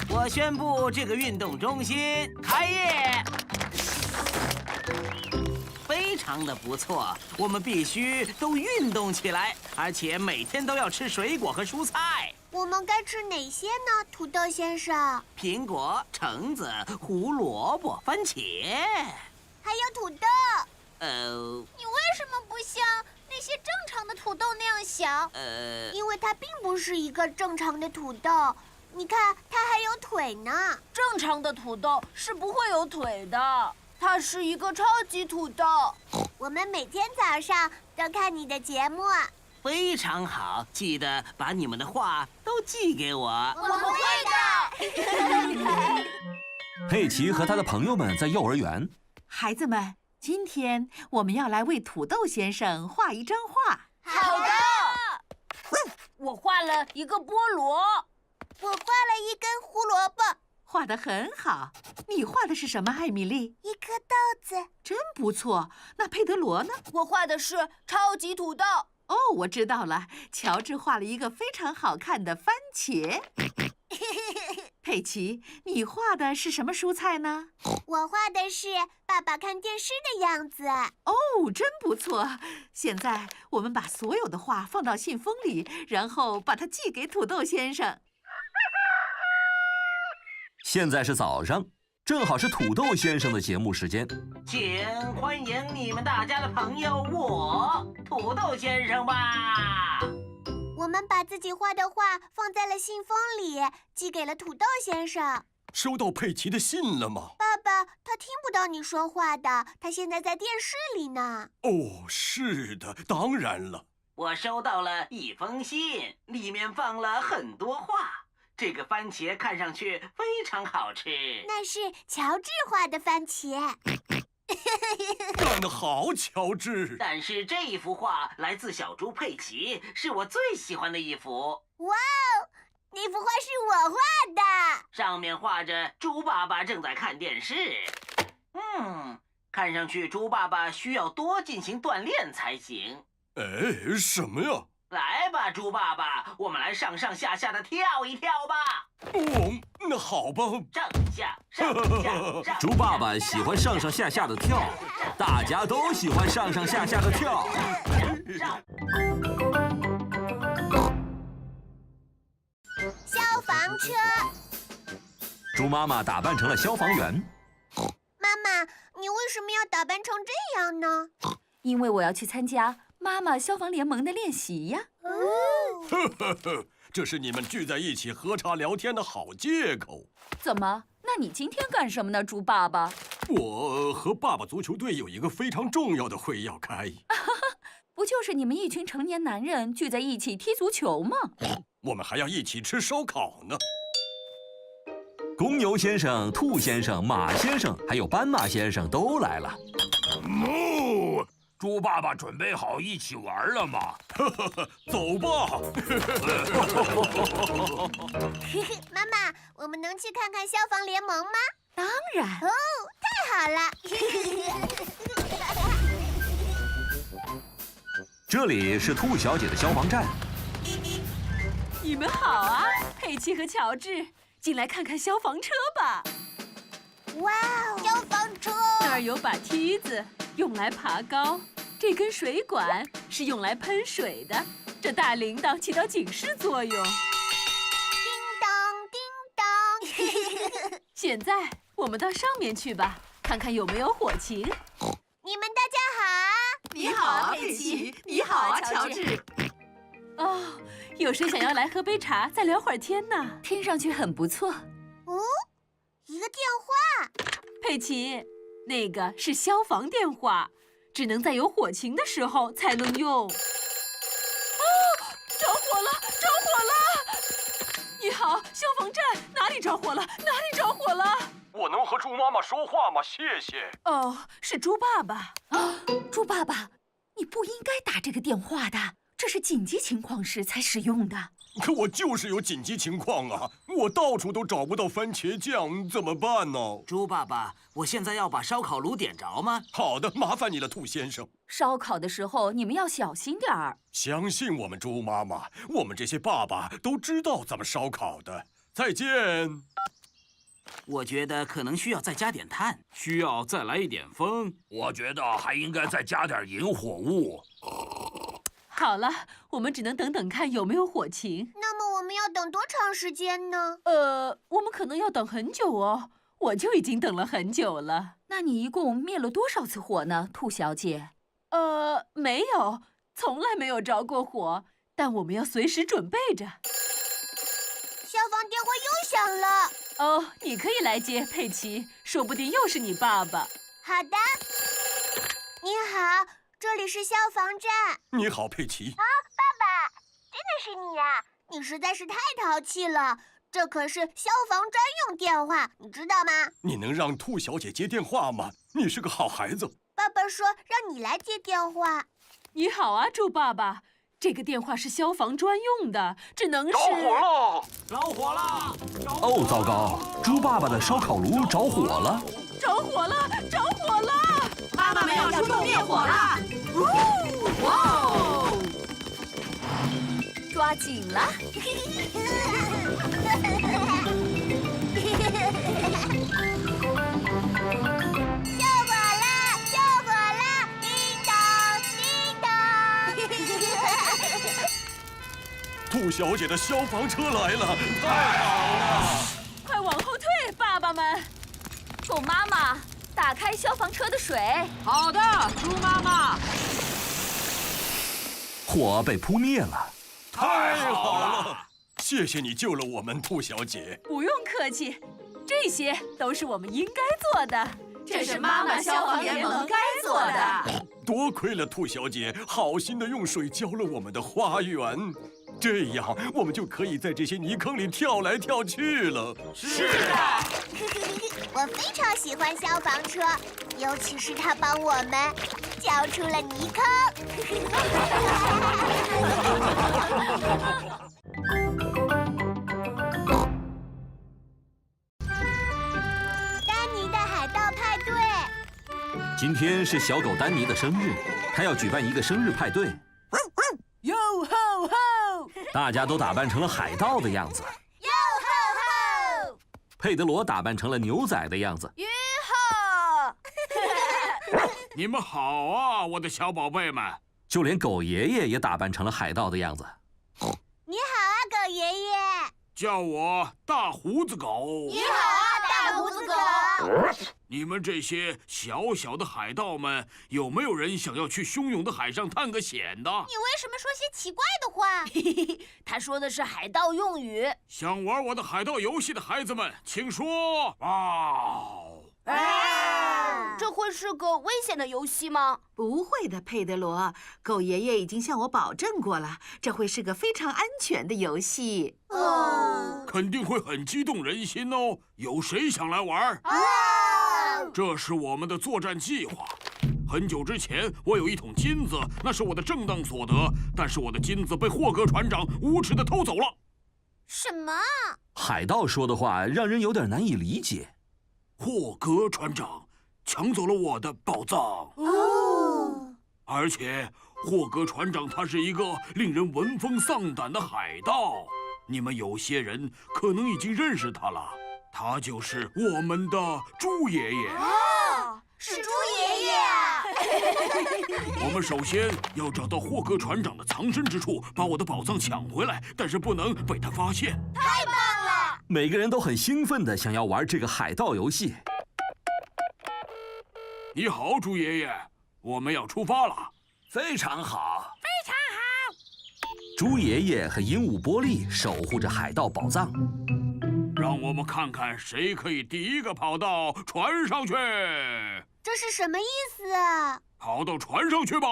我宣布这个运动中心开业。非常的不错，我们必须都运动起来，而且每天都要吃水果和蔬菜。我们该吃哪些呢，土豆先生？苹果、橙子、胡萝卜、番茄，还有土豆。你为什么不像那些正常的土豆那样小？因为它并不是一个正常的土豆。你看，它还有腿呢。正常的土豆是不会有腿的，它是一个超级土豆。我们每天早上都看你的节目。非常好，记得把你们的话都寄给我。我们会的。佩奇和他的朋友们在幼儿园。孩子们，今天我们要来为土豆先生画一张画。好的。我画了一个菠萝。我画了一根胡萝卜。画得很好。你画的是什么，艾米丽？一颗豆子。真不错。那佩德罗呢？我画的是超级土豆。哦，我知道了。乔治画了一个非常好看的番茄。佩奇，你画的是什么蔬菜呢？我画的是爸爸看电视的样子。哦，真不错。现在我们把所有的画放到信封里，然后把它寄给土豆先生。现在是早上，正好是土豆先生的节目时间。请欢迎你们大家的朋友，我土豆先生吧。我们把自己画的画放在了信封里，寄给了土豆先生。收到佩奇的信了吗？爸爸，他听不到你说话的，他现在在电视里呢。哦，是的，当然了。我收到了一封信，里面放了很多话。这个番茄看上去非常好吃。那是乔治画的番茄。干得好，乔治！但是这一幅画来自小猪佩奇，是我最喜欢的一幅。哇哦，那幅画是我画的。上面画着猪爸爸正在看电视。看上去猪爸爸需要多进行锻炼才行。哎，什么呀？来吧，猪爸爸，我们来上上下下的跳一跳吧。哦，那好吧。上下上下。猪爸爸喜欢上上下下的跳，大家都喜欢上上下下的跳。消防车。猪妈妈打扮成了消防员。妈妈，你为什么要打扮成这样呢？因为我要去参加妈妈消防联盟的练习呀。呵呵呵，这是你们聚在一起喝茶聊天的好借口。怎么？那你今天干什么呢，猪爸爸？我和爸爸足球队有一个非常重要的会要开。不就是你们一群成年男人聚在一起踢足球吗？我们还要一起吃烧烤呢。公牛先生、兔先生、马先生，还有斑马先生都来了。哦，猪爸爸准备好一起玩了吗？走吧。妈妈，我们能去看看消防联盟吗？当然。哦，太好了。这里是兔小姐的消防站。你们好啊，佩奇和乔治，进来看看消防车吧。哇哦，消防车！那儿有把梯子，用来爬高；这根水管是用来喷水的；这大铃铛起到警示作用。叮当叮当。现在我们到上面去吧，看看有没有火情。你们大家好。你好啊，佩奇。你好啊，乔治。哦，有谁想要来喝杯茶，再聊会儿天呢？听上去很不错。哦，一个电话。佩奇，那个是消防电话，只能在有火情的时候才能用。哦，着火了！着火了！你好，消防站，哪里着火了？哪里着火了？我能和猪妈妈说话吗？谢谢。哦，是猪爸爸。猪爸爸，你不应该打这个电话的，这是紧急情况时才使用的。可我就是有紧急情况啊！我到处都找不到番茄酱，怎么办呢？猪爸爸，我现在要把烧烤炉点着吗？好的，麻烦你了，兔先生。烧烤的时候你们要小心点儿。相信我们，猪妈妈，我们这些爸爸都知道怎么烧烤的。再见。我觉得可能需要再加点炭，需要再来一点风。我觉得还应该再加点引火物。好了，我们只能等等看有没有火情。那么我们要等多长时间呢？我们可能要等很久哦。我就已经等了很久了。那你一共灭了多少次火呢，兔小姐？没有，从来没有着过火。但我们要随时准备着。消防电话又响了。哦，你可以来接，佩奇，说不定又是你爸爸。好的。你好，这里是消防站。你好，佩奇。啊，爸爸，真的是你呀！你实在是太淘气了。这可是消防专用电话，你知道吗？你能让兔小姐接电话吗？你是个好孩子。爸爸说让你来接电话。你好啊，猪爸爸。这个电话是消防专用的，只能是……着火了！着火了！哦，糟糕！猪爸爸的烧烤炉着火了！着火了！着火了！妈妈们要出动灭火了！哇哦！抓紧了！救火了！救火了！叮当叮当！兔小姐的消防车来了，太好了！快往后退，爸爸们！狗妈妈，打开消防车的水。好的，猪妈妈。火被扑灭了。太好了！谢谢你救了我们，兔小姐。不用客气，这些都是我们应该做的。这是妈妈消防联盟该做的。多亏了兔小姐好心的用水浇了我们的花园。这样我们就可以在这些泥坑里跳来跳去了。是的。我非常喜欢消防车，尤其是它帮我们交出了泥坑。丹尼的海盗派对。今天是小狗丹尼的生日，他要举办一个生日派对。哟吼吼！大家都打扮成了海盗的样子。哟吼吼！佩德罗打扮成了牛仔的样子。哟吼！你们好啊，我的小宝贝们！就连狗爷爷也打扮成了海盗的样子。你好啊，狗爷爷。叫我大胡子狗。你好啊，大胡子狗。你们这些小小的海盗们，有没有人想要去汹涌的海上探个险的？你为什么说些奇怪的话？他说的是海盗用语。想玩我的海盗游戏的孩子们，请说嗷！这会是个危险的游戏吗？不会的，佩德罗。狗爷爷已经向我保证过了，这会是个非常安全的游戏。肯定会很激动人心哦。有谁想来玩？这是我们的作战计划。很久之前，我有一桶金子，那是我的正当所得，但是我的金子被霍格船长无耻地偷走了。什么？海盗说的话让人有点难以理解。霍格船长抢走了我的宝藏。而且霍格船长他是一个令人闻风丧胆的海盗，你们有些人可能已经认识他了，他就是我们的猪爷爷。是猪爷爷啊！我们首先要找到霍格船长的藏身之处，把我的宝藏抢回来，但是不能被他发现。太棒了！每个人都很兴奋地想要玩这个海盗游戏。你好，猪爷爷，我们要出发了。非常好。猪爷爷和鹦鹉波利守护着海盗宝藏。让我们看看谁可以第一个跑到船上去。这是什么意思啊？跑到船上去吧！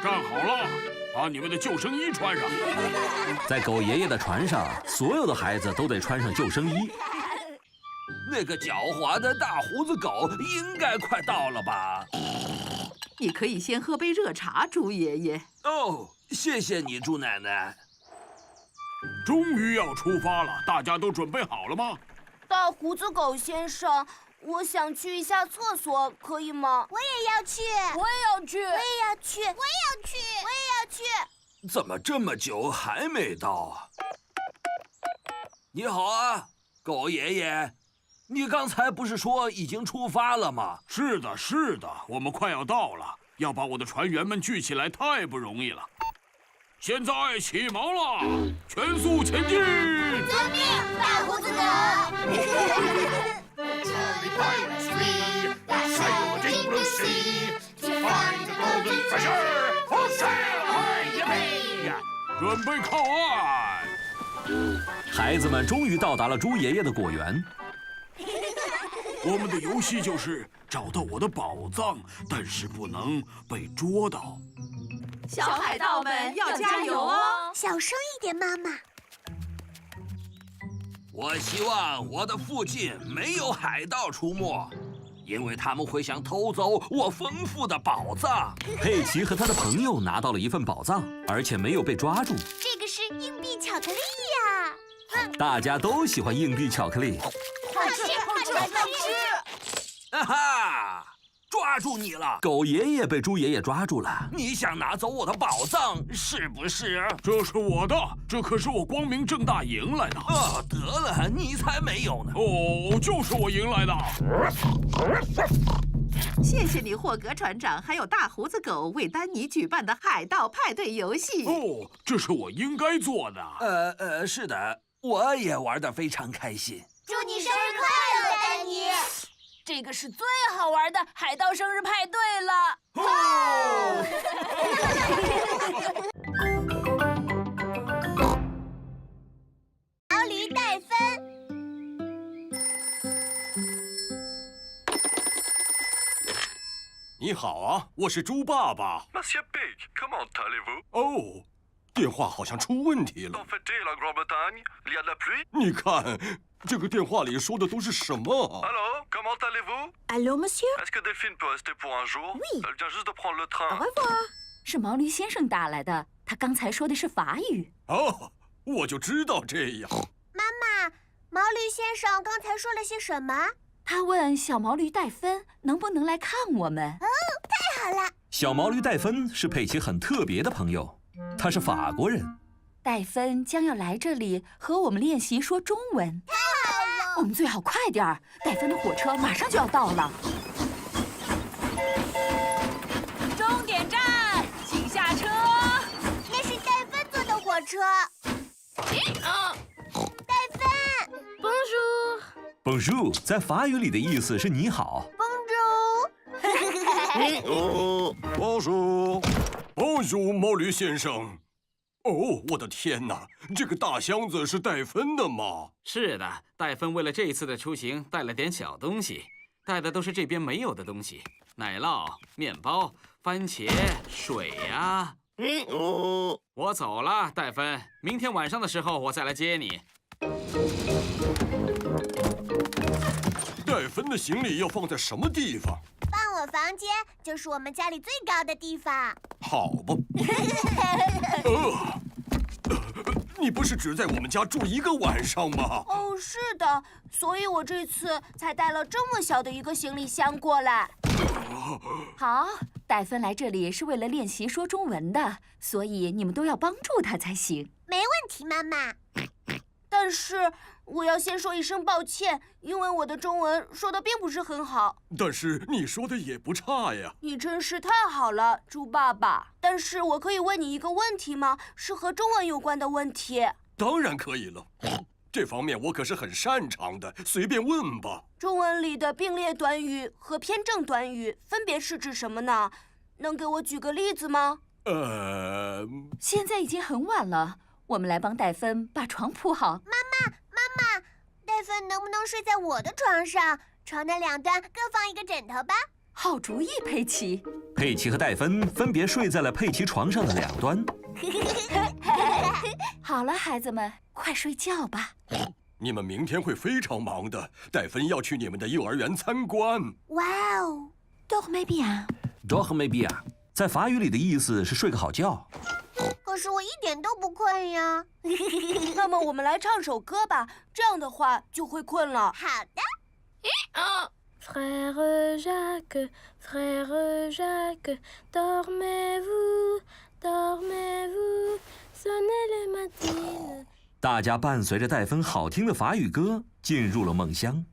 站好了，把你们的救生衣穿上。在狗爷爷的船上，所有的孩子都得穿上救生衣。那个狡猾的大胡子狗应该快到了吧？你可以先喝杯热茶，猪爷爷。哦，谢谢你，猪奶奶。终于要出发了，大家都准备好了吗？大胡子狗先生，我想去一下厕所，可以吗？我也要去，我也要去，我也要去，我也要去，我也要去。怎么这么久还没到啊？你好啊，狗爷爷。你刚才不是说已经出发了吗？是的，是的，我们快要到了。要把我的船员们聚起来太不容易了。现在起锚了，全速前进！遵命，大胡子狗。准备靠岸。孩子们终于到达了猪爷爷的果园。我们的游戏就是找到我的宝藏，但是不能被捉到。小海盗们要加油哦！小声一点，妈妈。我希望我的附近没有海盗出没，因为他们会想偷走我丰富的宝藏。佩奇和他的朋友拿到了一份宝藏，而且没有被抓住。这个是硬币巧克力呀！大家都喜欢硬币巧克力。好吃，好吃，好吃！哈哈，抓住你了！狗爷爷被猪爷爷抓住了。你想拿走我的宝藏是不是？这是我的，这可是我光明正大赢来的。得了，你才没有呢！哦，就是我赢来的。谢谢你，霍格船长，还有大胡子狗为丹尼举办的海盗派对游戏。哦，这是我应该做的。是的，我也玩得非常开心。祝你生日快乐，丹尼！这个是最好玩的海盗生日派对了。毛驴带分。你好啊，我是猪爸爸。 Monsieur Pig, comment allez-vous? 哦，电话好像出问题了。 En fait, la Grande-Bretagne, il y a de la pluie? 你看，这个电话里说的都是什么？ Allô, comment allez-vous? Allô, monsieur? Est-ce que Delphine peut rester pour un jour? Oui. Elle vient juste de prendre le Au train. revoir. 是毛驴先生打来的，他刚才说的是法语。哦，我就知道这样。妈妈，毛驴先生刚才说了些什么？他问小毛驴戴芬能不能来看我们。哦，太好了！小毛驴戴芬是佩奇很特别的朋友，他是法国人。戴芬将要来这里和我们练习说中文。太好了！我们最好快点儿，戴芬的火车马上就要到了。终点站，请下车。那是戴芬坐的火车。戴芬 Bonjour 在法语里的意思是你好。 Bonjour，毛驴先生。哦，我的天哪，这个大箱子是戴芬的吗？是的，戴芬为了这一次的出行带了点小东西，带的都是这边没有的东西：奶酪、面包、番茄、水呀。我走了，戴芬，明天晚上的时候我再来接你。戴芬的行李要放在什么地方？放我房间，就是我们家里最高的地方。好吧。你不是只在我们家住1个晚上吗？哦，是的，所以我这次才带了这么小的一个行李箱过来。好，戴芬来这里是为了练习说中文的，所以你们都要帮助他才行。没问题，妈妈。但是我要先说一声抱歉，因为我的中文说的并不是很好。但是你说的也不差呀。你真是太好了，猪爸爸。但是我可以问你一个问题吗？是和中文有关的问题。当然可以了，这方面我可是很擅长的，随便问吧。中文里的并列短语和偏正短语分别是指什么呢？能给我举个例子吗？现在已经很晚了。我们来帮戴芬把床铺好。妈妈，戴芬能不能睡在我的床上？床的2端各放一个枕头吧。好主意，佩奇。佩奇和戴芬分别睡在了佩奇床上的2端。好了，孩子们，快睡觉吧。你们明天会非常忙的，戴芬要去你们的幼儿园参观。哇哦 Dormez bien。Dormez bien， 在法语里的意思是睡个好觉。可是我一点都不困呀。那么我们来唱首歌吧，这样的话就会困了。好的。Frère Jacques, frère Jacques, dormez-vous, dormez-vous, sonnez les matines。大家伴随着戴芬好听的法语歌进入了梦乡。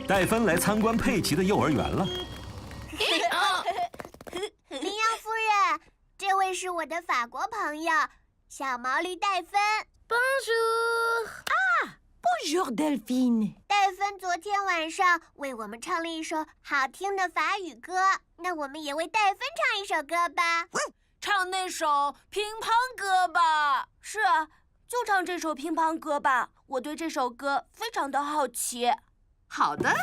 戴芬来参观佩奇的幼儿园了。羚羊夫人，这位是我的法国朋友，小毛驴戴芬。Bonjour。Bonjour Delphine。戴芬昨天晚上为我们唱了一首好听的法语歌，那我们也为戴芬唱一首歌吧。唱那首乒乓歌吧。是啊，就唱这首乒乓歌吧。我对这首歌非常的好奇。好的。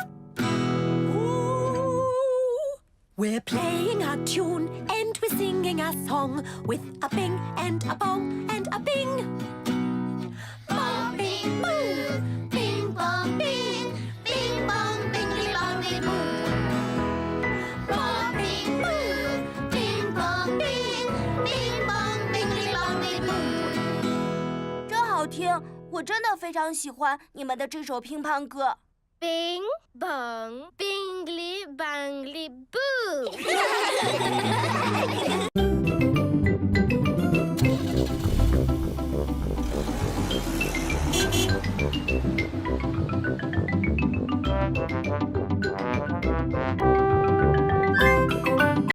We're playing our tune and we're singing our song with a bing and a bong and a bing. Bong bing boo, bing bong bing, bing bong bingly bongly boo. Bong bing boo, bing bong bing, bing bong bingly bongly boo. 真好听，我真的非常喜欢你们的这首乒乓歌。Bing bong bingly bangly boo。